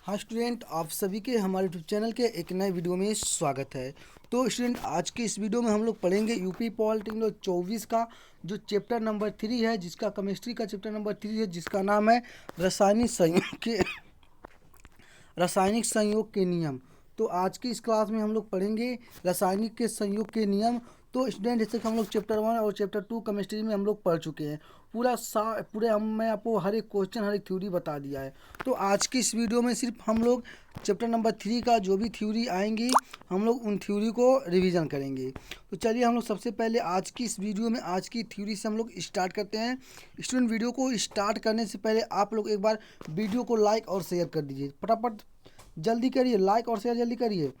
हाँ स्टूडेंट, आप सभी के हमारे यूट्यूब चैनल के एक नए वीडियो में स्वागत है। तो स्टूडेंट, आज के इस वीडियो में हम लोग पढ़ेंगे यूपी पॉलिटेक्निक 24 का जो चैप्टर नंबर 3 है, जिसका केमिस्ट्री का चैप्टर नंबर 3 है, जिसका नाम है रासायनिक संयोग के नियम। तो आज की इस क्लास में हम लोग पढ़ेंगे रासायनिक के संयोग के नियम। तो स्टूडेंट, जैसे कि हम लोग चैप्टर 1 और चैप्टर 2 केमिस्ट्री में हम लोग पढ़ चुके हैं। मैं आपको हर एक क्वेश्चन, हर एक थ्योरी बता दिया है। तो आज की इस वीडियो में सिर्फ हम लोग चैप्टर नंबर 3 का जो भी थ्योरी आएंगी, हम लोग उन थ्योरी को रिवीजन करेंगे। तो चलिए हम लोग सबसे पहले आज की इस वीडियो में आज की थ्योरी से हम लोग स्टार्ट करते हैं। स्टूडेंट, वीडियो को स्टार्ट करने से पहले आप लोग एक बार वीडियो को लाइक और शेयर कर दीजिए। फटाफट जल्दी करिए, लाइक और शेयर जल्दी करिए।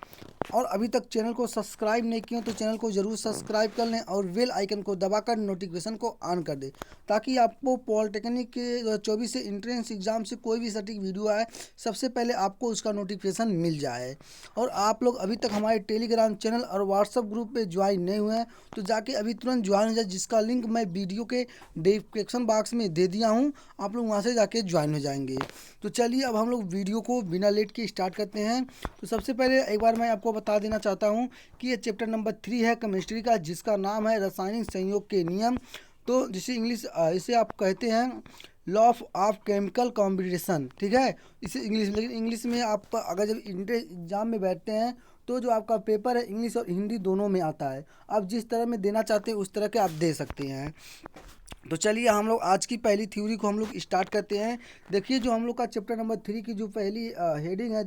और अभी तक चैनल को सब्सक्राइब नहीं किए तो चैनल को ज़रूर सब्सक्राइब कर लें और बेल आइकन को दबाकर नोटिफिकेशन को ऑन कर दें, ताकि आपको पॉलिटेक्निक के 24 से इंट्रेंस एग्जाम से कोई भी सटीक वीडियो आए, सबसे पहले आपको उसका नोटिफिकेशन मिल जाए। और आप लोग अभी तक हमारे टेलीग्राम चैनल और व्हाट्सअप ग्रुप पे ज्वाइन नहीं हुए हैं तो जाके अभी तुरंत ज्वाइन हो जाए, जिसका लिंक मैं वीडियो के डिस्क्रिप्शन बॉक्स में दे दिया हूँ। आप लोग वहाँ से जाके ज्वाइन हो जाएंगे। तो चलिए अब हम लोग वीडियो को बिना लेट के स्टार्ट करते हैं। तो सबसे पहले एक बार मैं आपको बता देना चाहता हूँ कि ये चैप्टर नंबर 3 है केमिस्ट्री का, जिसका नाम है रासायनिक संयोग के नियम। तो जिसे इसे आप कहते हैं लॉ ऑफ केमिकल कॉम्बिनेशन, ठीक है। इसे इंग्लिश, लेकिन इंग्लिश में आप अगर जब इंटर एग्जाम में बैठते हैं तो जो आपका पेपर है इंग्लिश और हिंदी दोनों में आता है। आप जिस तरह में देना चाहते हैं उस तरह के आप दे सकते हैं। तो चलिए हम लोग आज की पहली थ्योरी को हम लोग स्टार्ट करते हैं। देखिए, जो हम लोग का चैप्टर नंबर 3 की जो पहली हेडिंग है,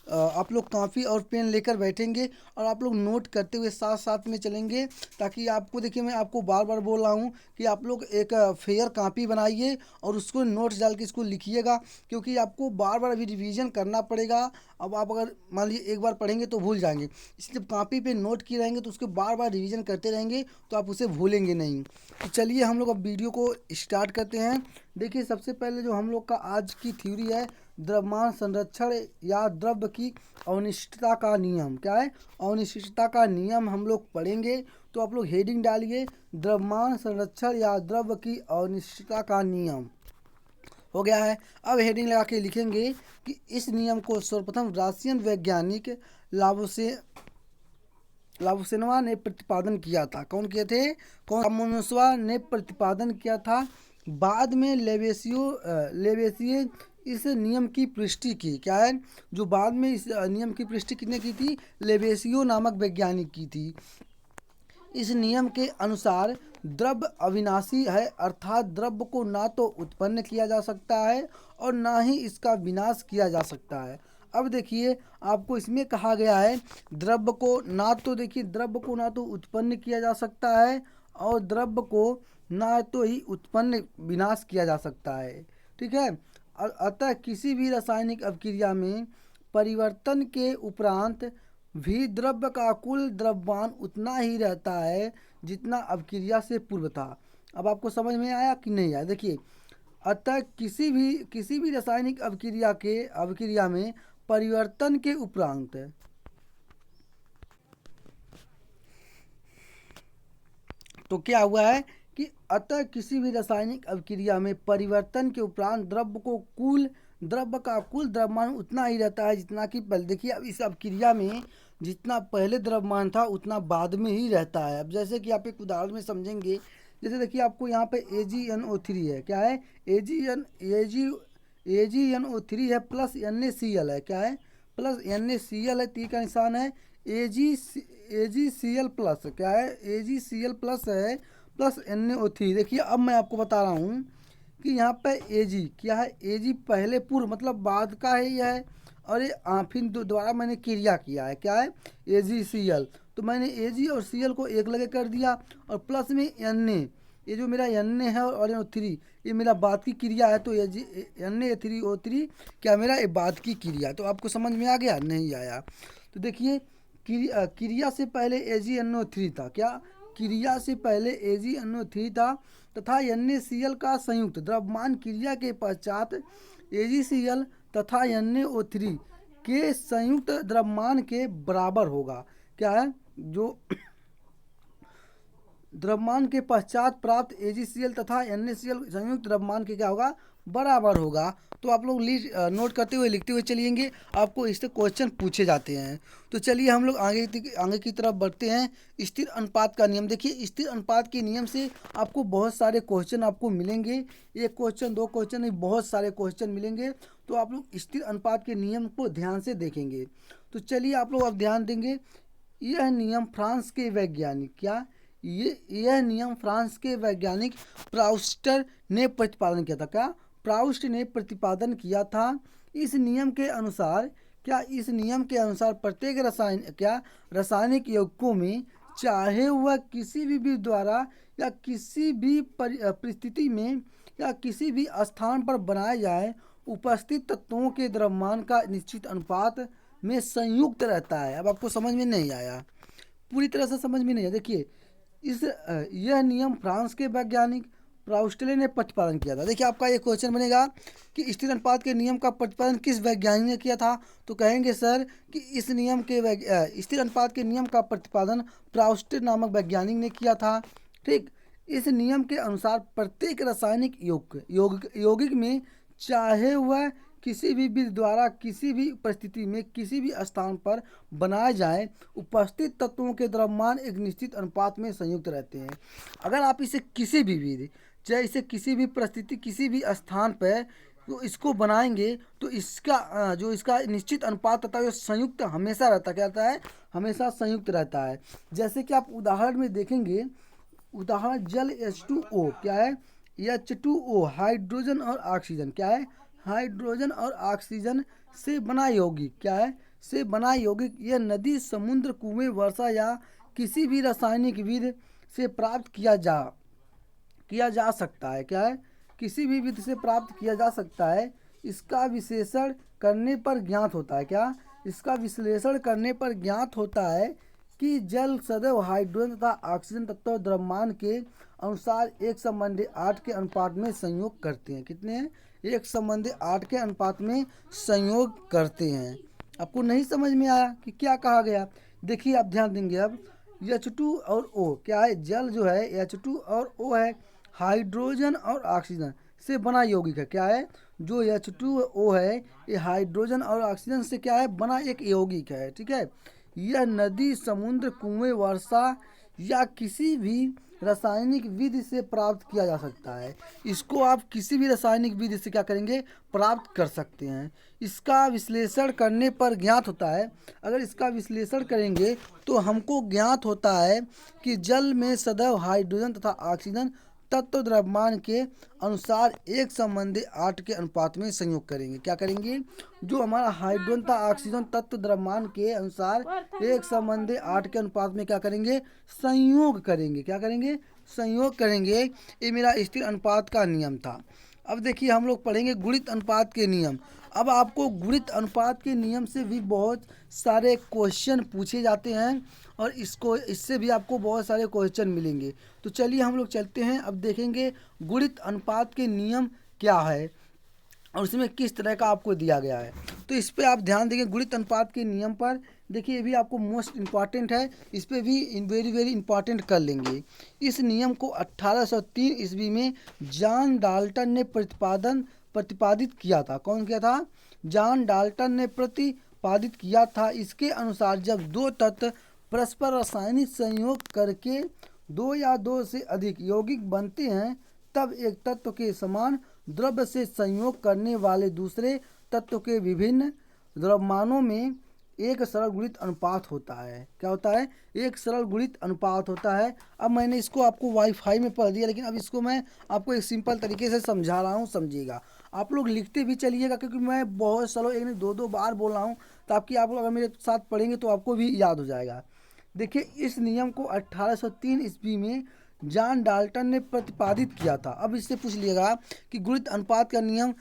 आप लोग कॉपी और पेन लेकर बैठेंगे और आप लोग नोट करते हुए साथ साथ में चलेंगे, ताकि आपको, देखिए मैं आपको बार बार बोल रहा हूँ कि आप लोग एक फेयर कॉपी बनाइए और उसको नोट्स डाल के इसको लिखिएगा, क्योंकि आपको बार बार अभी रिवीजन करना पड़ेगा। अब आप अगर मान लीजिए एक बार पढ़ेंगे तो भूल जाएंगे, इसलिए जब कॉपी पे नोट किए रहेंगे तो उसको बार बार रिवीजन करते रहेंगे तो आप उसे भूलेंगे नहीं। तो चलिए हम लोग अब वीडियो को स्टार्ट करते हैं। देखिए, सबसे पहले जो हम लोग का आज की थ्योरी है, द्रव्यमान संरक्षण या द्रव्य की अनिश्चितता का नियम। क्या है? अनिश्चितता का नियम हम लोग पढ़ेंगे। तो आप लोग हेडिंग डालिए, द्रव्यमान संरक्षण या द्रव्य की अनिश्चितता का नियम। हो गया है। अब हेडिंग लगा के लिखेंगे कि इस नियम को सर्वप्रथम रसायन वैज्ञानिक लावोसे लावोसेनवा ने प्रतिपादन किया था। कौन किए थे? लामोसवा ने प्रतिपादन किया था। बाद में लेवेसिए इस नियम की पुष्टि की। क्या है? जो बाद में इस नियम की पुष्टि किसने की थी? लेवेसियो नामक वैज्ञानिक की थी। इस नियम के अनुसार द्रव्य अविनाशी है, अर्थात द्रव्य को ना तो उत्पन्न किया जा सकता है और ना ही इसका विनाश किया जा सकता है। अब देखिए, आपको इसमें कहा गया है द्रव्य को ना तो, देखिए द्रव्य को ना तो उत्पन्न किया जा सकता है और द्रव्य को ना तो ही उत्पन्न विनाश किया जा सकता है, ठीक है। अतः किसी भी रासायनिक अभिक्रिया में परिवर्तन के उपरांत भी द्रव्य का कुल द्रव्यमान उतना ही रहता है जितना अभिक्रिया से पूर्व था। अब आपको समझ में आया कि नहीं आया? देखिए, अतः किसी भी रासायनिक अभिक्रिया में परिवर्तन के उपरांत, तो क्या हुआ है कि अतः किसी भी रासायनिक अभिक्रिया में परिवर्तन के उपरांत द्रव्य का कुल द्रव्यमान उतना ही रहता है जितना कि पहले। देखिए, अब इस अभिक्रिया में जितना पहले द्रव्यमान था उतना बाद में ही रहता है। अब जैसे कि आप एक उदाहरण में समझेंगे, जैसे देखिए आपको यहाँ पे AgNO3 है। क्या है? AgNO3 है प्लस NaCl है। क्या है? प्लस NaCl है, ती का निशान है। AgCl प्लस, क्या है? AgCl प्लस है प्लस NaO3। देखिए, अब मैं आपको बता रहा हूँ कि यहाँ पे Ag क्या है? Ag पहले पूर्व मतलब बाद का है यह है, और ये फिर दोबारा मैंने क्रिया किया है। क्या है? AgCl। तो मैंने Ag और Cl को एक लगे कर दिया और प्लस में Na, ये जो मेरा Na है और NO3, ये मेरा बाद की क्रिया है। तो Na3O3 क्या मेरा ये बाद की क्रिया। तो आपको समझ में आ गया? नहीं आया? तो देखिए, क्रिया से पहले AgNO3 था। क्या? क्रिया से पहले AgNO3 था तथा NaCl का संयुक्त द्रव्यमान क्रिया के पश्चात AgCl तथा NaO3 के संयुक्त द्रव्यमान के बराबर होगा। क्या है? जो द्रव्यमान के पश्चात प्राप्त AgCl तथा NaCl संयुक्त द्रव्यमान के क्या होगा? बराबर होगा। तो आप लोग नोट करते हुए लिखते हुए चलिएंगे, आपको इससे क्वेश्चन पूछे जाते हैं। तो चलिए हम लोग आगे की तरफ बढ़ते हैं। स्थिर अनुपात का नियम देखिए, स्थिर अनुपात के नियम से आपको बहुत सारे क्वेश्चन आपको मिलेंगे। एक क्वेश्चन दो क्वेश्चन नहीं, बहुत सारे क्वेश्चन मिलेंगे। तो आप लोग स्थिर अनुपात के नियम को ध्यान से देखेंगे। तो चलिए आप लोग अब ध्यान देंगे। यह नियम फ्रांस के वैज्ञानिक क्या यह नियम फ्रांस के वैज्ञानिक प्राउस्टर ने प्रतिपादन किया था। क्या प्राउस्ट ने प्रतिपादन किया था। इस नियम के अनुसार इस नियम के अनुसार प्रत्येक रासायनिक यौगिकों में, चाहे वह किसी भी विधि द्वारा या किसी भी परिस्थिति में या किसी भी स्थान पर बनाया जाए, उपस्थित तत्वों के द्रव्यमान का निश्चित अनुपात में संयुक्त रहता है। अब आपको समझ में नहीं आया, पूरी तरह से समझ में नहीं आया। देखिए यह नियम फ्रांस के वैज्ञानिक प्राउस्टले ने प्रतिपादन किया था। देखिए आपका ये क्वेश्चन बनेगा कि स्थिर अनुपात के नियम का प्रतिपादन किस वैज्ञानिक ने किया था। तो कहेंगे सर कि इस नियम के स्थिर अनुपात के नियम का प्रतिपादन प्राउस्टर नामक वैज्ञानिक ने किया था। ठीक, इस नियम के अनुसार प्रत्येक रासायनिक यौगिक में, चाहे वह किसी भी विधि द्वारा किसी भी परिस्थिति में किसी भी स्थान पर बनाए जाए, उपस्थित तत्वों के द्रव्यमान एक निश्चित अनुपात में संयुक्त रहते हैं। अगर आप इसे किसी भी विधि, चाहे इसे किसी भी परिस्थिति किसी भी स्थान पर तो इसको बनाएंगे, तो इसका जो इसका निश्चित अनुपात होता है वो संयुक्त हमेशा रहता, क्या रहता है, हमेशा संयुक्त रहता है। जैसे कि आप उदाहरण में देखेंगे, उदाहरण जल H2O क्या है, H2O हाइड्रोजन और ऑक्सीजन क्या है, हाइड्रोजन और ऑक्सीजन से बना यौगिक क्या है, से बना यौगिक। यह नदी, समुद्र, कुएं, वर्षा या किसी भी रासायनिक विधि से प्राप्त किया जा सकता है क्या है, किसी भी विधि से प्राप्त किया जा सकता है। इसका विश्लेषण करने पर ज्ञात होता है क्या, इसका विश्लेषण करने पर ज्ञात होता है कि जल सदैव हाइड्रोजन तथा ऑक्सीजन तत्व द्रव्यमान के अनुसार 1:8 के अनुपात में संयोग करते हैं। कितने हैं, 1:8 के अनुपात में संयोग करते हैं। आपको नहीं समझ में आया कि क्या कहा गया। देखिए आप ध्यान देंगे अब, H2 और O क्या है, जल जो है H2 और O है हाइड्रोजन और ऑक्सीजन से बना यौगिक है। क्या है, जो H2O है ये हाइड्रोजन और ऑक्सीजन से क्या है, बना एक यौगिक है। ठीक है, यह नदी, समुद्र, कुएं, वर्षा या किसी भी रासायनिक विधि से प्राप्त किया जा सकता है। इसको आप किसी भी रासायनिक विधि से क्या करेंगे, प्राप्त कर सकते हैं। इसका विश्लेषण करने पर ज्ञात होता है, अगर इसका विश्लेषण करेंगे तो हमको ज्ञात होता है कि जल में सदैव हाइड्रोजन तथा ऑक्सीजन तत्व द्रव्यमान के अनुसार 1:8 के अनुपात में संयोग करेंगे। क्या करेंगे, जो हमारा हाइड्रोजन तथा ऑक्सीजन तत्व द्रव्यमान के अनुसार 1:8 के अनुपात में क्या करेंगे, संयोग करेंगे। क्या करेंगे, संयोग करेंगे। ये मेरा स्थिर अनुपात का नियम था। अब देखिए हम लोग पढ़ेंगे गुणित अनुपात के नियम। अब आपको गुणित अनुपात के नियम से भी बहुत सारे क्वेश्चन पूछे जाते हैं और इससे भी आपको बहुत सारे क्वेश्चन मिलेंगे। तो चलिए हम लोग चलते हैं, अब देखेंगे गुणित अनुपात के नियम क्या है और उसमें किस तरह का आपको दिया गया है। तो इस पर आप ध्यान देंगे, गुणित अनुपात के नियम पर। देखिए ये भी आपको मोस्ट इम्पॉर्टेंट है, इस पर भी वेरी वेरी इंपॉर्टेंट कर लेंगे। इस नियम को 1803 ईस्वी में जॉन डाल्टन ने प्रतिपादित किया था। कौन किया था, जॉन डाल्टन ने प्रतिपादित किया था। इसके अनुसार जब दो तत्व परस्पर रासायनिक संयोग करके दो या दो से अधिक यौगिक बनते हैं, तब एक तत्व के समान द्रव्य से संयोग करने वाले दूसरे तत्व के विभिन्न द्रव्यमानों में एक सरल गुणित अनुपात होता है। क्या होता है, एक सरल गुणित अनुपात होता है। अब मैंने इसको आपको वाईफाई में पढ़ दिया, लेकिन अब इसको मैं आपको एक सिंपल तरीके से समझा रहा हूँ, समझिएगा। आप लोग लिखते भी चलिएगा, क्योंकि मैं बहुत सालों एक नहीं दो बार बोल रहा हूँ, ताकि आप लोग अगर मेरे साथ पढ़ेंगे तो आपको भी याद हो जाएगा। देखिए इस नियम को 1803 ईस्वी में जॉन डाल्टन ने प्रतिपादित किया था। अब इससे पूछ लिएगा कि गुणित अनुपात का नियम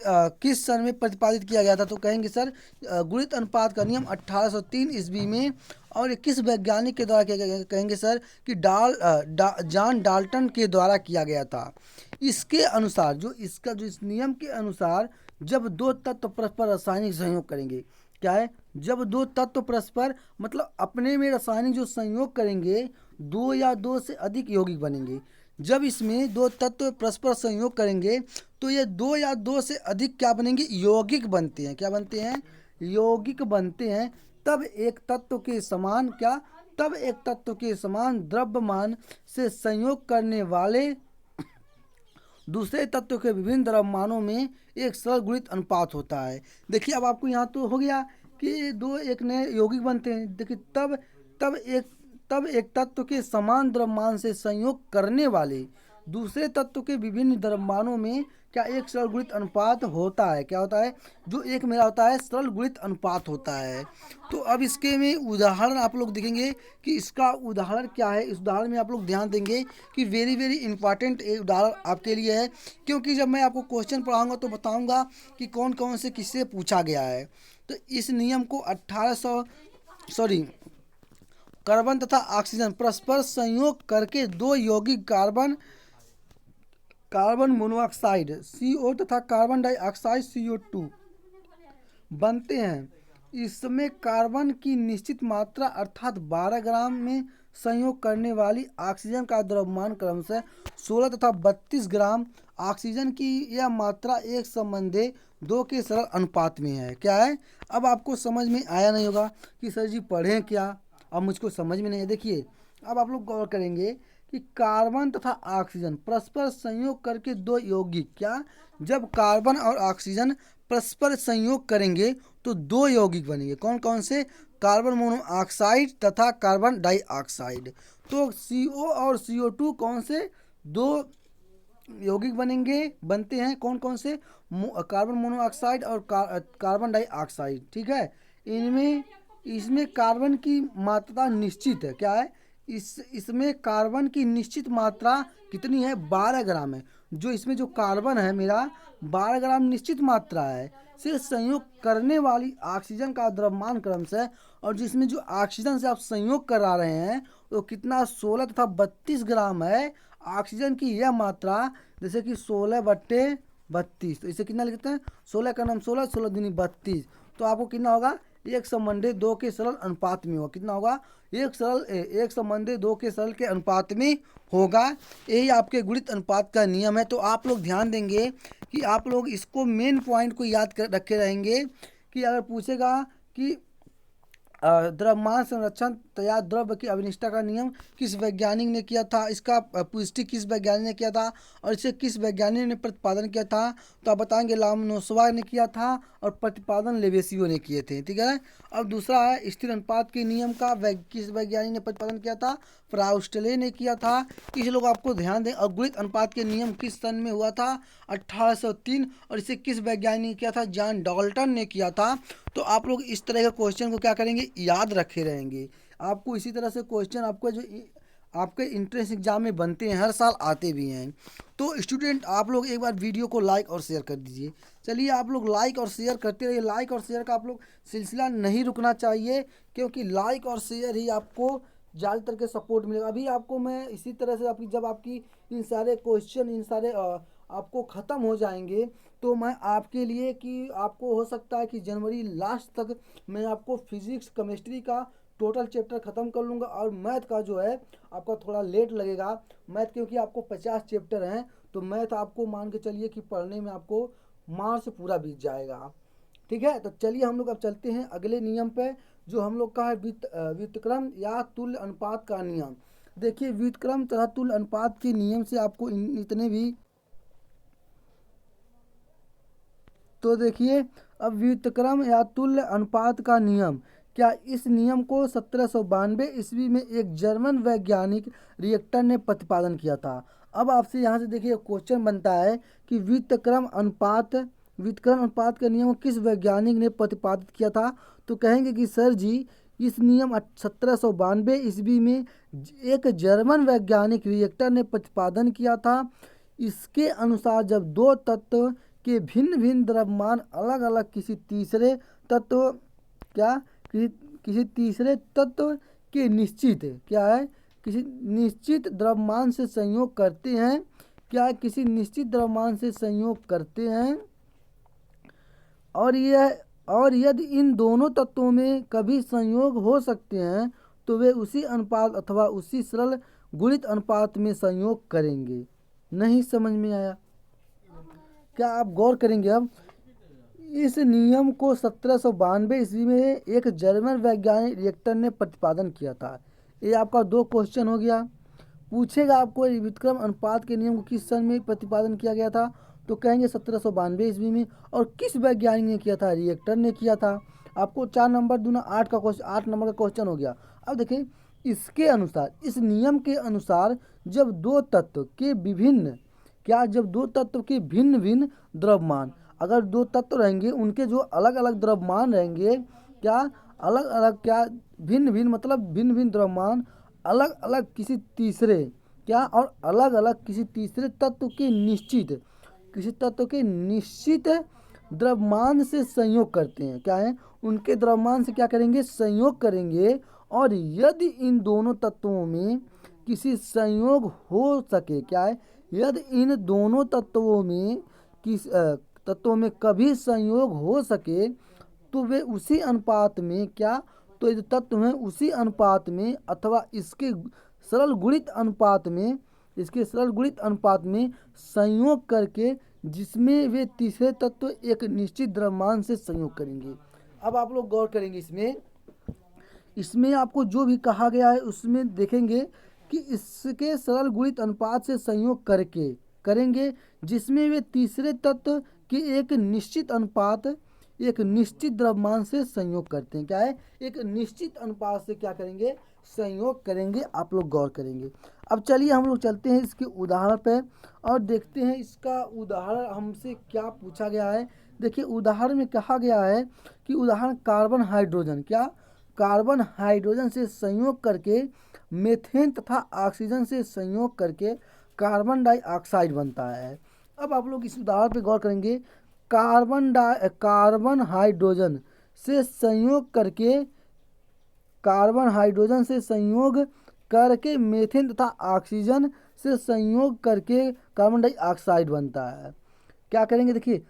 किस सन में प्रतिपादित किया गया था। तो कहेंगे सर गुणित अनुपात का नियम 1803 ईस्वी में, और ये किस वैज्ञानिक के द्वारा किया गया, कहेंगे सर कि जॉन डाल्टन के द्वारा किया गया था। इसके अनुसार जो इस नियम के अनुसार जब दो तत्व परस्पर रासायनिक संयोग करेंगे, क्या है, जब दो तत्व परस्पर मतलब अपने में रासायनिक जो संयोग करेंगे, दो या दो से अधिक यौगिक बनेंगे। जब इसमें दो तत्व परस्पर संयोग करेंगे तो ये दो या दो से अधिक क्या बनेंगे, यौगिक बनते हैं। क्या बनते हैं, यौगिक बनते हैं। तब एक तत्व के समान क्या, तब एक तत्व के समान द्रव्यमान से संयोग करने वाले दूसरे तत्व के विभिन्न द्रव्यमानों में एक सरल गुणित अनुपात होता है। देखिए अब आपको यहाँ तो हो गया कि दो एक नए यौगिक बनते हैं। देखिए तब एक तब एक तत्व के समान द्रव्यमान से संयोग करने वाले दूसरे तत्व के विभिन्न द्रव्यमानों में क्या एक सरल गुणित अनुपात होता है। क्या होता है, जो एक मेरा होता है सरल गुणित अनुपात होता है। तो अब इसके में उदाहरण आप लोग देखेंगे कि इसका उदाहरण क्या है। इस उदाहरण में आप लोग ध्यान देंगे कि वेरी वेरी इंपॉर्टेंट एक उदाहरण आपके लिए है, क्योंकि जब मैं आपको क्वेश्चन पढ़ाऊंगा तो बताऊंगा कि कौन कौन से किससे पूछा गया है। तो इस नियम को 1800 कार्बन तथा ऑक्सीजन परस्पर संयोग करके दो यौगिक कार्बन मोनोऑक्साइड CO तथा कार्बन डाइऑक्साइड CO2 बनते हैं। इसमें कार्बन की निश्चित मात्रा अर्थात 12 ग्राम में संयोग करने वाली ऑक्सीजन का द्रव्यमान क्रमशः 16 तथा 32 ग्राम। ऑक्सीजन की यह मात्रा एक संबंधी 2 के सरल अनुपात में है। क्या है, अब आपको समझ में आया नहीं होगा कि सर जी पढ़ें क्या, अब मुझको समझ में नहीं है। देखिए अब आप लोग गौर करेंगे कि कार्बन तथा ऑक्सीजन परस्पर संयोग करके दो यौगिक क्या, जब कार्बन और ऑक्सीजन परस्पर संयोग करेंगे तो दो यौगिक बनेंगे। कौन कौन से, कार्बन मोनोऑक्साइड तथा कार्बन डाइऑक्साइड। तो CO और CO2 कौन से दो यौगिक बनते हैं, कौन कौन से, कार्बन मोनोऑक्साइड और कार्बन डाइऑक्साइड। ठीक है, इसमें कार्बन की मात्रा निश्चित है। क्या है, इसमें कार्बन की निश्चित मात्रा कितनी है, 12 ग्राम है। जो इसमें जो कार्बन है मेरा 12 ग्राम निश्चित मात्रा है से संयोग करने वाली ऑक्सीजन का द्रव्यमान क्रमशः, और जिसमें जो ऑक्सीजन से आप संयोग करा रहे हैं तो कितना 16 तथा 32 ग्राम है। ऑक्सीजन की यह मात्रा जैसे कि 16/32, तो इसे कितना लिखते हैं, 16 का नाम 16, 16 दूनी 32, तो आपको कितना होगा, एक संबंधी 2 के सरल अनुपात में होगा। कितना होगा, एक संबंधी 2 के सरल के अनुपात में होगा। यही आपके गुणित अनुपात का नियम है। तो आप लोग ध्यान देंगे कि आप लोग इसको मेन पॉइंट को याद कर रखे रहेंगे कि अगर पूछेगा कि द्रव्यमान संरक्षण तथा द्रव्य की अविनिष्टता का नियम किस वैज्ञानिक ने किया था, इसका पुष्टि किस वैज्ञानिक ने किया था, और इसे किस वैज्ञानिक ने प्रतिपादन किया था, तो आप बताएंगे लोमनोसोवा ने किया था और प्रतिपादन लेवेसियो ने किए थे। ठीक है, अब दूसरा है स्थिर अनुपात के नियम का किस वैज्ञानिक ने प्रतिपादन किया था, प्राउस्टले ने किया था। इस लोग आपको ध्यान दें। और गुणित अनुपात के नियम किस सन में हुआ था, 1803, और इसे किस वैज्ञानिक ने किया था, जॉन डाल्टन ने किया था। तो आप लोग इस तरह के क्वेश्चन को क्या करेंगे, याद रखे रहेंगे। आपको इसी तरह से क्वेश्चन आपको जो आपके इंट्रेंस एग्जाम में बनते हैं, हर साल आते भी हैं। तो स्टूडेंट आप लोग एक बार वीडियो को लाइक और शेयर कर दीजिए। चलिए आप लोग लाइक और शेयर करते रहिए। लाइक और शेयर का आप लोग सिलसिला नहीं रुकना चाहिए, क्योंकि लाइक और शेयर ही आपको ज़्यादातर के सपोर्ट मिलेगा। अभी आपको मैं इसी तरह से जब आपकी इन सारे क्वेश्चन आपको ख़त्म हो जाएंगे तो मैं आपके लिए कि आपको हो सकता है कि जनवरी लास्ट तक मैं आपको फिजिक्स केमिस्ट्री का टोटल चैप्टर ख़त्म कर लूँगा। और मैथ का जो है आपका थोड़ा लेट लगेगा। मैथ क्योंकि आपको 50 चैप्टर हैं, तो मैथ आपको मान के चलिए कि पढ़ने में आपको मार्च पूरा बीत जाएगा। ठीक है, तो चलिए हम लोग अब चलते हैं अगले नियम पे, जो हम लोग का है व्युत्क्रम या तुल्य अनुपात का नियम। देखिए व्युत्क्रम तथा तुल्य अनुपात के नियम से आपको इतने भी, तो देखिए अब व्युत्क्रम या तुल्य अनुपात का नियम, क्या इस नियम को 1792 ईस्वी में एक जर्मन वैज्ञानिक रिएक्टर ने प्रतिपादन किया था। अब आपसे यहाँ से देखिए क्वेश्चन बनता है कि व्युत्क्रम अनुपात के नियम को किस वैज्ञानिक ने प्रतिपादित किया था। तो कहेंगे कि सर जी इस नियम 1792 ईस्वी में एक जर्मन वैज्ञानिक रिएक्टर ने प्रतिपादन किया था। इसके अनुसार जब दो तत्व के भिन्न भिन्न द्रव्यमान अलग अलग किसी तीसरे तत्व के निश्चित क्या है, किसी निश्चित द्रव्यमान से संयोग करते हैं, क्या किसी निश्चित द्रव्यमान से संयोग करते हैं, और यदि इन दोनों तत्वों में कभी संयोग हो सकते हैं तो वे उसी अनुपात अथवा उसी सरल गुणित अनुपात में संयोग करेंगे। नहीं समझ में आया? क्या आप गौर करेंगे अब? इस नियम को 1792 ईस्वी में एक जर्मन वैज्ञानिक रिएक्टर ने प्रतिपादन किया था। ये आपका 2 क्वेश्चन हो गया। पूछेगा आपको व्युत्क्रम अनुपात के नियम को किस सन में प्रतिपादन किया गया था, तो कहेंगे 1792 ईस्वी में। और किस वैज्ञानिक ने किया था? रिएक्टर ने किया था। आपको 4 नंबर दूना 8 का क्वेश्चन, 8 नंबर का क्वेश्चन हो गया। अब देखिए, इसके अनुसार, इस नियम के अनुसार जब दो तत्व के विभिन्न जब दो तत्व के भिन्न भिन्न द्रव्यमान, अगर 2 तत्व रहेंगे, उनके जो अलग अलग द्रव्यमान रहेंगे, अलग अलग, भिन्न भिन्न मतलब भिन्न भिन्न द्रव्यमान अलग अलग किसी तीसरे और अलग अलग किसी तीसरे तत्व के निश्चित द्रव्यमान से संयोग करते हैं। क्या है? उनके द्रव्यमान से क्या करेंगे? संयोग करेंगे। और यदि इन दोनों तत्वों में किसी संयोग हो सके, क्या है? यदि इन दोनों तत्वों में कभी संयोग हो सके, तो वे उसी अनुपात में तो जो तत्व हैं उसी अनुपात में अथवा इसके सरल गुणित अनुपात में संयोग करके, जिसमें वे तीसरे तत्व एक निश्चित द्रव्यमान से संयोग करेंगे। अब आप लोग गौर करेंगे, इसमें आपको जो भी कहा गया है उसमें देखेंगे कि इसके सरल गुणित अनुपात से संयोग करेंगे, जिसमें वे तीसरे तत्व के एक निश्चित द्रव्यमान से संयोग करते हैं। क्या है? एक निश्चित अनुपात से क्या करेंगे? संयोग करेंगे। आप लोग गौर करेंगे। अब चलिए हम लोग चलते हैं इसके उदाहरण पे और देखते हैं इसका उदाहरण हमसे क्या पूछा गया है। देखिए, उदाहरण में कहा गया है कि उदाहरण कार्बन हाइड्रोजन से संयोग करके मीथेन तथा ऑक्सीजन से संयोग करके कार्बन डाइऑक्साइड बनता है। अब आप लोग इस उदाहरण पे गौर करेंगे। कार्बन हाइड्रोजन से संयोग करके मीथेन तथा ऑक्सीजन से संयोग करके कार्बन डाइऑक्साइड बनता है। क्या करेंगे? देखिए,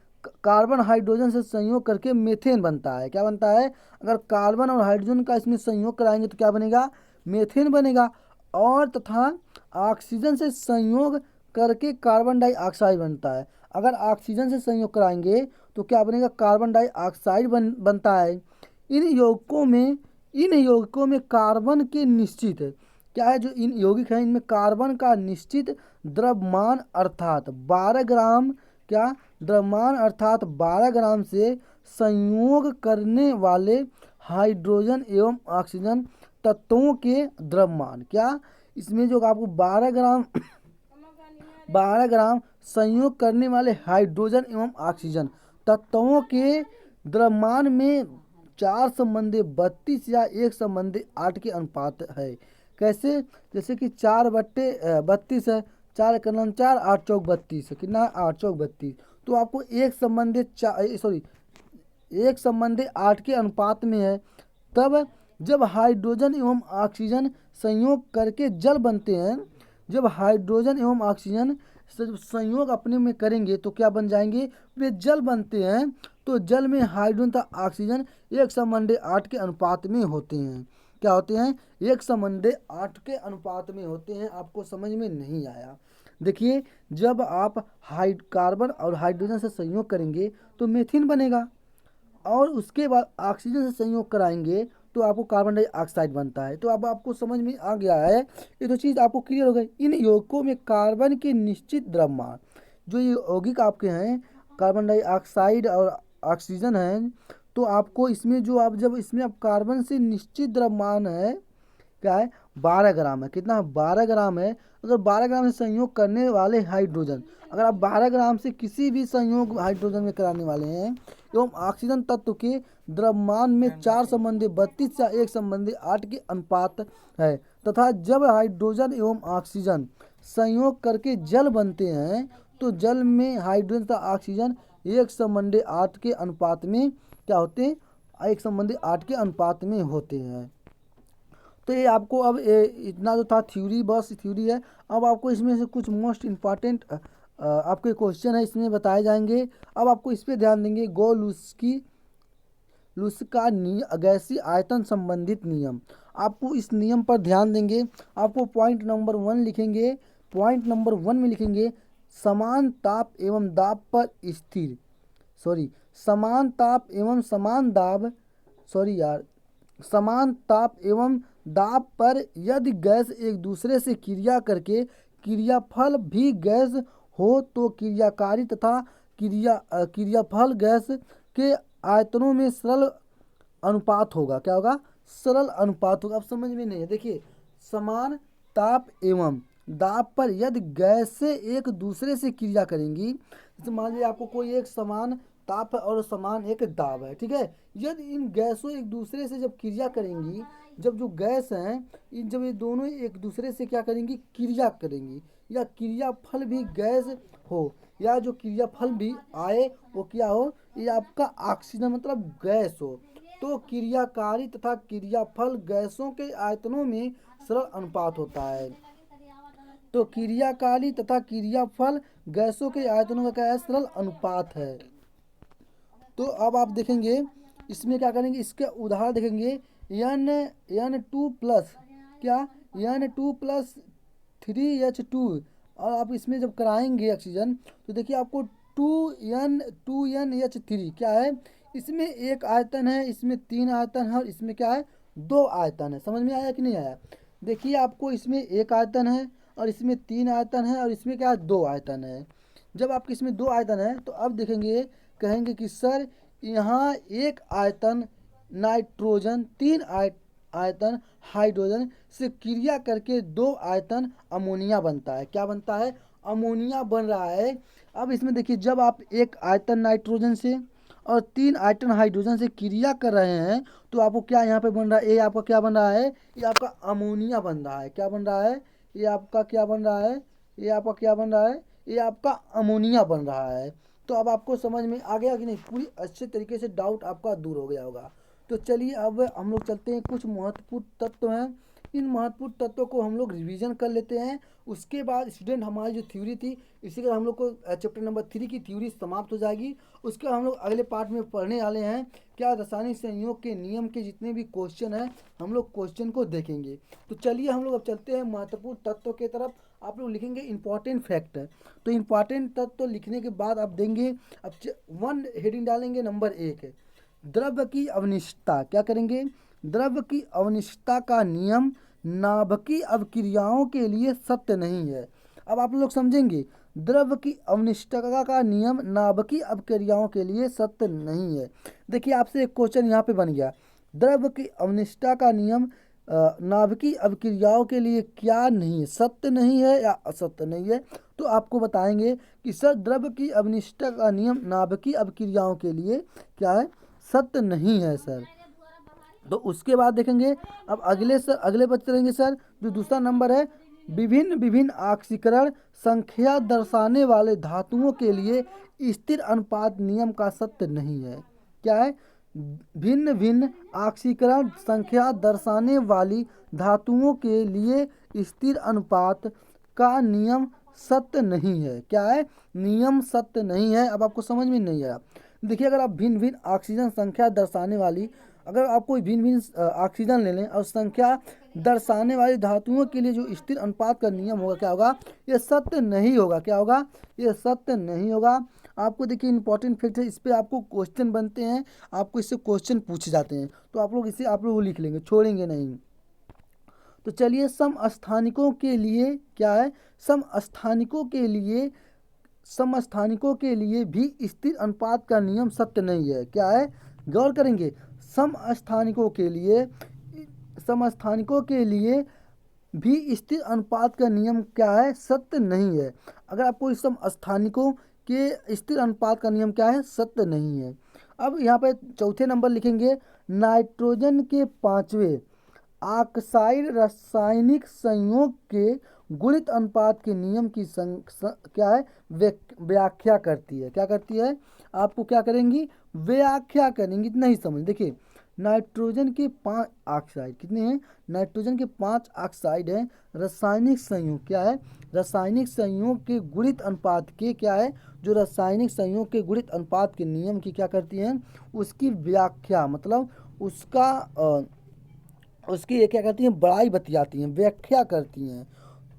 कार्बन हाइड्रोजन से संयोग करके मीथेन बनता है। क्या बनता है? अगर कार्बन और हाइड्रोजन का इसमें संयोग कराएंगे तो क्या बनेगा? मीथेन बनेगा। और तथा ऑक्सीजन से संयोग करके कार्बन डाइऑक्साइड बनता है। अगर ऑक्सीजन से संयोग कराएंगे तो क्या बनेगा? कार्बन डाइऑक्साइड बनता है। इन यौगिकों में कार्बन के निश्चित, क्या है? जो इन यौगिक हैं, इनमें कार्बन का निश्चित द्रव्यमान अर्थात 12 ग्राम, द्रव्यमान अर्थात 12 ग्राम से संयोग करने वाले हाइड्रोजन एवं ऑक्सीजन तत्वों के द्रव्यमान, इसमें जो आपको 12 ग्राम संयोग करने वाले हाइड्रोजन एवं ऑक्सीजन तत्वों के द्रव्यमान में 4 संबंधी 32 या 1 संबंधी 8 के अनुपात है। कैसे? जैसे कि 4/32 है, 4 कलम 4, 8 चौक 32 है। कितना है? 8 चौक 32। तो आपको 1 संबंधी 8 के अनुपात में है। तब जब हाइड्रोजन एवं ऑक्सीजन संयोग करके जल बनते हैं, जब हाइड्रोजन एवं ऑक्सीजन संयोग अपने में करेंगे तो क्या बन जाएंगे? वे जल बनते हैं। तो जल में हाइड्रोजन तथा ऑक्सीजन 1:8 के अनुपात में होते हैं। क्या होते हैं? 1:8 के अनुपात में होते हैं। आपको समझ में नहीं आया? देखिए, जब आप कार्बन और हाइड्रोजन से संयोग करेंगे तो मीथेन बनेगा, और उसके बाद ऑक्सीजन से संयोग कराएंगे तो आपको कार्बन डाइऑक्साइड बनता है। तो अब आपको समझ में आ गया है, ये तो चीज़ आपको क्लियर हो गई। इन यौगिकों में कार्बन के निश्चित द्रव्यमान, जो ये यौगिक आपके हैं कार्बन डाइऑक्साइड और ऑक्सीजन हैं, तो आपको इसमें जब इसमें आप कार्बन से निश्चित द्रव्यमान है, क्या है? 12 ग्राम है। कितना है? 12 ग्राम है। अगर 12 ग्राम से संयोग करने वाले हाइड्रोजन, अगर आप 12 ग्राम से किसी भी संयोग हाइड्रोजन में कराने वाले हैं एवं ऑक्सीजन तत्व के द्रव्यमान में 4 संबंधी 32 या 1 संबंधी 8 के अनुपात है, तथा जब हाइड्रोजन एवं ऑक्सीजन संयोग करके जल बनते हैं तो जल में हाइड्रोजन तथा ऑक्सीजन 1:8 के अनुपात में क्या होते हैं? 1:8 के अनुपात में होते हैं। तो ये आपको अब इतना जो था थ्योरी, बस थ्योरी है। अब आपको इसमें से कुछ मोस्ट इम्पॉर्टेंट आपके क्वेश्चन है इसमें बताए जाएंगे। अब आपको इस पे ध्यान देंगे। लुस्का गैसीय आयतन संबंधित नियम। आपको इस नियम पर ध्यान देंगे। आपको पॉइंट नंबर 1 लिखेंगे। पॉइंट नंबर 1 में लिखेंगे समान ताप एवं दाब पर स्थिर, सॉरी समान ताप एवं समान दाब, सॉरी यार, समान ताप एवं दाब पर यदि गैस एक दूसरे से क्रिया करके क्रियाफल भी गैस हो तो क्रियाकारी तथा क्रियाफल गैस के आयतनों में सरल अनुपात होगा। क्या होगा? सरल अनुपात होगा। अब समझ में नहीं है, देखिए समान ताप एवं दाब पर यदि गैसें एक दूसरे से क्रिया करेंगी, जैसे मान लीजिए आपको कोई एक समान ताप है और समान एक दाब है, ठीक है। यदि इन गैसों एक दूसरे से जब क्रिया करेंगी, जब जो गैस हैं इन जब ये दोनों एक दूसरे से क्या करेंगी? क्रिया करेंगी, या क्रियाफल भी गैस हो, या जो क्रियाफल भी आए वो क्या हो? ये आपका ऑक्सीजन मतलब गैस हो, तो क्रियाकारी तथा क्रियाफल गैसों के आयतनों में सरल अनुपात होता है। तो क्रियाकारी तथा क्रियाफल गैसों के आयतनों का क्या है? सरल अनुपात है। तो अब आप देखेंगे इसमें क्या करेंगे, इसके उदाहरण देखेंगे। N2 प्लस क्या, N2+3H2, और आप इसमें जब कराएंगे ऑक्सीजन तो देखिए आपको 2N2NH3 क्या है? इसमें एक आयतन है, इसमें 3 आयतन है और इसमें क्या है? 2 आयतन है। समझ में आया कि नहीं आया? देखिए आपको इसमें एक आयतन है और इसमें 3 आयतन है और इसमें क्या है? 2 आयतन है। जब आपके इसमें 2 आयतन है तो अब देखेंगे, कहेंगे कि सर यहाँ एक आयतन नाइट्रोजन, 3 आयतन हाइड्रोजन से क्रिया करके 2 आयतन अमोनिया बनता है। क्या बनता है? अमोनिया बन रहा है। अब इसमें देखिए जब आप एक आयतन नाइट्रोजन से और 3 आयतन हाइड्रोजन से क्रिया कर रहे हैं तो आपको क्या यहाँ पे बन रहा है? ये आपका क्या बन रहा है? ये आपका अमोनिया बन रहा है। क्या बन रहा है? ये आपका क्या बन रहा है? ये आपका क्या बन रहा है? ये आपका अमोनिया बन रहा है। तो अब आपको समझ में आ गया कि नहीं? पूरी अच्छे तरीके से डाउट आपका दूर हो गया होगा। तो चलिए अब हम लोग चलते हैं, कुछ महत्वपूर्ण तत्व हैं, इन महत्वपूर्ण तत्वों को हम लोग रिवीजन कर लेते हैं। उसके बाद स्टूडेंट हमारी जो थ्योरी थी, इसी का हम लोग को चैप्टर नंबर 3 की थ्योरी समाप्त हो जाएगी। उसके हम लोग अगले पार्ट में पढ़ने वाले हैं क्या, रासायनिक संयोग के नियम के जितने भी क्वेश्चन हैं हम लोग क्वेश्चन को देखेंगे। तो चलिए हम लोग अब चलते हैं महत्वपूर्ण तत्वों के तरफ। आप लोग लिखेंगे इंपॉर्टेंट फैक्ट। तो इंपॉर्टेंट तत्व लिखने के बाद आप देंगे, अब 1 हेडिंग डालेंगे नंबर 1, द्रव्य की अवनिष्ठता। क्या करेंगे? द्रव्य की अवनिष्ठता का नियम नाभिकीय अवक्रियाओं के लिए सत्य नहीं है। अब आप लोग समझेंगे, द्रव्य की अवनिष्ठता का नियम नाभिकीय अवक्रियाओं के लिए सत्य नहीं है। देखिए आपसे एक क्वेश्चन यहाँ पे बन गया, द्रव्य की अवनिष्ठता का नियम नाभिकीय अवक्रियाओं के लिए क्या नहीं है? सत्य नहीं है या असत्य नहीं है? तो आपको बताएंगे कि सर द्रव्य की अवनिष्ठता का नियम नाभिकीय अवक्रियाओं के लिए क्या है? सत्य नहीं है सर। तो उसके बाद देखेंगे, अब अगले पर चलेंगे सर। जो दूसरा नंबर है, विभिन्न विभिन्न ऑक्सीकरण संख्या दर्शाने वाले धातुओं के लिए स्थिर अनुपात नियम का सत्य नहीं है। क्या है? भिन्न भिन्न ऑक्सीकरण संख्या दर्शाने वाली धातुओं के लिए स्थिर अनुपात का नियम सत्य नहीं है। क्या है? नियम सत्य नहीं है। अब आपको समझ में नहीं आया, देखिए अगर आप भिन्न भिन्न ऑक्सीजन संख्या दर्शाने वाली, अगर आप कोई भिन्न भिन्न ऑक्सीजन ले लें और संख्या दर्शाने वाली धातुओं के लिए जो स्थिर अनुपात का नियम होगा, क्या होगा? ये सत्य नहीं होगा। क्या होगा? ये सत्य नहीं होगा। आपको देखिए इंपॉर्टेंट फैक्ट है, इस पर आपको क्वेश्चन बनते हैं, आपको इससे क्वेश्चन पूछे जाते हैं, तो आप लोग इसे आप लोग लिख लेंगे, छोड़ेंगे नहीं। तो चलिए समस्थानिकों के लिए क्या है? समस्थानिकों के लिए भी स्थिर अनुपात का नियम सत्य नहीं है। क्या है? गौर करेंगे, समस्थानिकों के लिए भी स्थिर अनुपात का नियम क्या है? सत्य नहीं है। अगर आपको इस समस्थानिकों के स्थिर अनुपात का नियम क्या है? सत्य नहीं है। अब यहाँ पे चौथे नंबर लिखेंगे, नाइट्रोजन के 5वें ऑक्साइड रासायनिक संयोग के गुणित अनुपात के नियम की क्या है? व्याख्या करती है। क्या करती है? आपको क्या करेंगी? व्याख्या करेंगी। इतना ही समझ। देखिए नाइट्रोजन के 5 ऑक्साइड कितने हैं? नाइट्रोजन के 5 ऑक्साइड हैं। रासायनिक संयोग क्या है? रासायनिक संयोग के गुणित अनुपात के क्या है? जो रासायनिक संयोग के गुणित अनुपात के नियम की क्या करती हैं? उसकी व्याख्या, मतलब उसका उसकी ये क्या करती हैं, बड़ाई बतियाती हैं, व्याख्या करती हैं।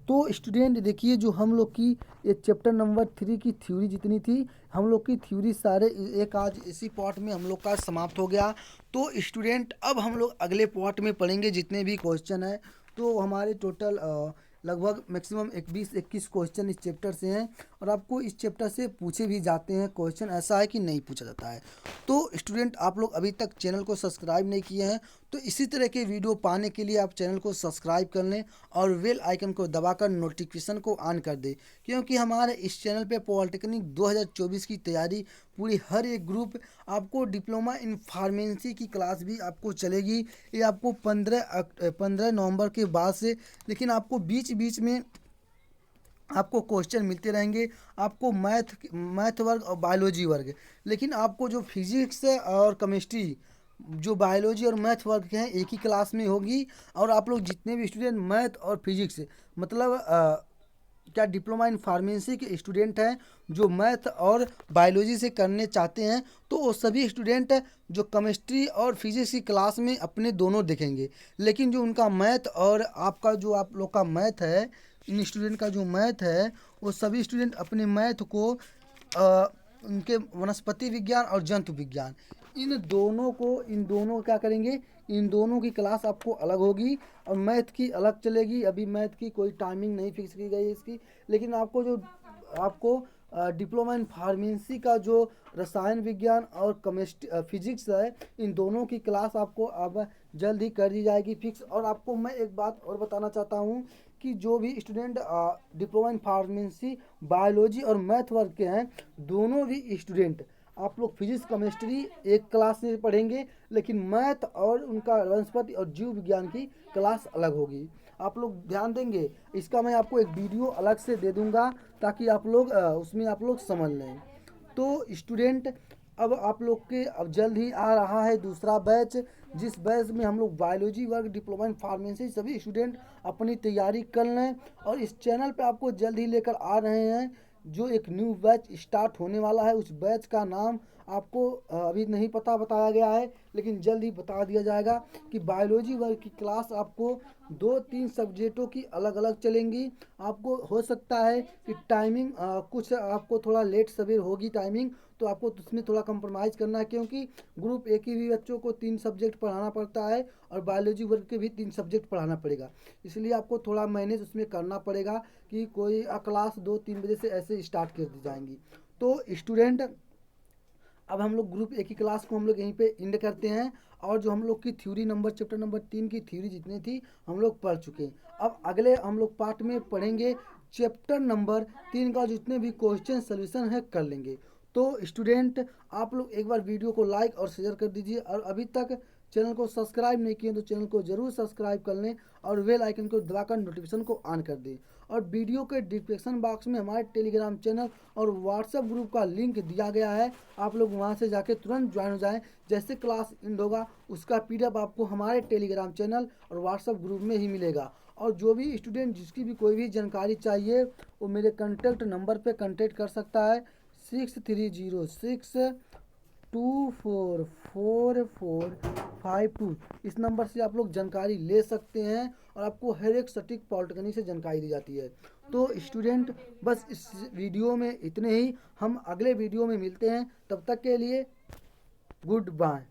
तो स्टूडेंट देखिए, जो हम लोग की ये चैप्टर नंबर 3 की थ्योरी जितनी थी, हम लोग की थ्योरी सारे एक आज इसी पार्ट में हम लोग का समाप्त हो गया। तो स्टूडेंट अब हम लोग अगले पार्ट में पढ़ेंगे जितने भी क्वेश्चन है। तो हमारे टोटल लगभग मैक्सिमम 20-21 क्वेश्चन इस चैप्टर से हैं, और आपको इस चैप्टर से पूछे भी जाते हैं क्वेश्चन, ऐसा है कि नहीं पूछा जाता है। तो स्टूडेंट आप लोग अभी तक चैनल को सब्सक्राइब नहीं किए हैं, तो इसी तरह के वीडियो पाने के लिए आप चैनल को सब्सक्राइब कर लें और बेल आइकन को दबाकर नोटिफिकेशन को ऑन कर दें, क्योंकि हमारे इस चैनल पे पॉलिटेक्निक 2024 की तैयारी पूरी हर एक ग्रुप, आपको डिप्लोमा इन फार्मेसी की क्लास भी आपको चलेगी। ये आपको 15 नवंबर के बाद से, लेकिन आपको बीच बीच में आपको क्वेश्चन मिलते रहेंगे। आपको मैथ वर्ग और बायोलॉजी वर्ग, लेकिन आपको जो फिजिक्स और केमिस्ट्री, जो बायोलॉजी और मैथ वर्ग के हैं, एक ही क्लास में होगी। और आप लोग जितने भी स्टूडेंट मैथ और फिजिक्स मतलब क्या डिप्लोमा इन फार्मेसी के स्टूडेंट हैं, जो मैथ और बायोलॉजी से करने चाहते हैं, तो वो सभी स्टूडेंट जो केमिस्ट्री और फिजिक्स की क्लास में अपने दोनों देखेंगे। लेकिन जो उनका मैथ और आपका जो आप लोग का मैथ है, इन स्टूडेंट का जो मैथ है, वो सभी स्टूडेंट अपने मैथ को उनके वनस्पति विज्ञान और जंतु विज्ञान, इन दोनों क्या करेंगे, इन दोनों की क्लास आपको अलग होगी और मैथ की अलग चलेगी। अभी मैथ की कोई टाइमिंग नहीं फिक्स की गई है इसकी, लेकिन आपको डिप्लोमा इन फार्मेसी का जो रसायन विज्ञान और केमिस्ट्री फिजिक्स है, इन दोनों की क्लास आपको अब जल्द ही कर दी जाएगी फिक्स। और आपको मैं एक बात और बताना चाहता हूँ कि जो भी student diploma in pharmacy biology और मैथ वर्ग के हैं, दोनों भी स्टूडेंट आप लोग फिजिक्स केमिस्ट्री एक क्लास में पढ़ेंगे, लेकिन मैथ और उनका वनस्पति और जीव विज्ञान की क्लास अलग होगी। आप लोग ध्यान देंगे, इसका मैं आपको एक वीडियो अलग से दे दूंगा, ताकि आप लोग उसमें आप लोग समझ लें। तो स्टूडेंट अब आप लोग के अब जल्द ही आ रहा है दूसरा बैच, जिस बैच में हम लोग बायोलॉजी वर्ग डिप्लोमा इन फार्मेसी सभी स्टूडेंट अपनी तैयारी कर लें। और इस चैनल पे आपको जल्द ही लेकर आ रहे हैं जो एक न्यू बैच स्टार्ट होने वाला है। उस बैच का नाम आपको अभी नहीं पता बताया गया है, लेकिन जल्द ही बता दिया जाएगा कि बायोलॉजी वर्ग की क्लास आपको 2-3 सब्जेक्टों की अलग अलग चलेंगी। आपको हो सकता है कि टाइमिंग कुछ आपको थोड़ा लेट सवेर होगी टाइमिंग, तो आपको उसमें थोड़ा कंप्रोमाइज़ करना है, क्योंकि ग्रुप एक ही भी बच्चों को 3 सब्जेक्ट पढ़ाना पड़ता है और बायोलॉजी वर्ग के भी 3 सब्जेक्ट पढ़ाना पड़ेगा। इसलिए आपको थोड़ा मैनेज उसमें करना पड़ेगा कि कोई क्लास 2-3 बजे से ऐसे स्टार्ट कर दी जाएंगी। तो स्टूडेंट अब हम लोग ग्रुप एक ही क्लास को हम लोग यहीं पे एंड करते हैं। और जो हम लोग की थ्योरी नंबर चैप्टर नंबर 3 की थ्योरी जितनी थी हम लोग पढ़ चुके हैं। अब अगले हम लोग पार्ट में पढ़ेंगे चैप्टर नंबर 3 का जितने भी क्वेश्चन सोल्यूशन है कर लेंगे। तो स्टूडेंट आप लोग एक बार वीडियो को लाइक और शेयर कर दीजिए, और अभी तक चैनल को सब्सक्राइब नहीं किए तो चैनल को ज़रूर सब्सक्राइब कर लें और बेल आइकन को दबाकर नोटिफिकेशन को ऑन कर दें। और वीडियो के डिस्क्रिप्शन बॉक्स में हमारे टेलीग्राम चैनल और व्हाट्सएप ग्रुप का लिंक दिया गया है, आप लोग वहां से जाके तुरंत ज्वाइन हो जाएं। जैसे क्लास एंड होगा उसका पीडीएफ आपको हमारे टेलीग्राम चैनल और व्हाट्सएप ग्रुप में ही मिलेगा। और जो भी स्टूडेंट जिसकी भी कोई भी जानकारी चाहिए, वो मेरे कॉन्टैक्ट नंबर पे कॉन्टैक्ट कर सकता है, 6306244452। इस नंबर से आप लोग जानकारी ले सकते हैं और आपको हर एक सटीक पॉलिटेक्निक से जानकारी दी जाती है। तो स्टूडेंट बस इस वीडियो में इतने ही, हम अगले वीडियो में मिलते हैं, तब तक के लिए गुड बाय।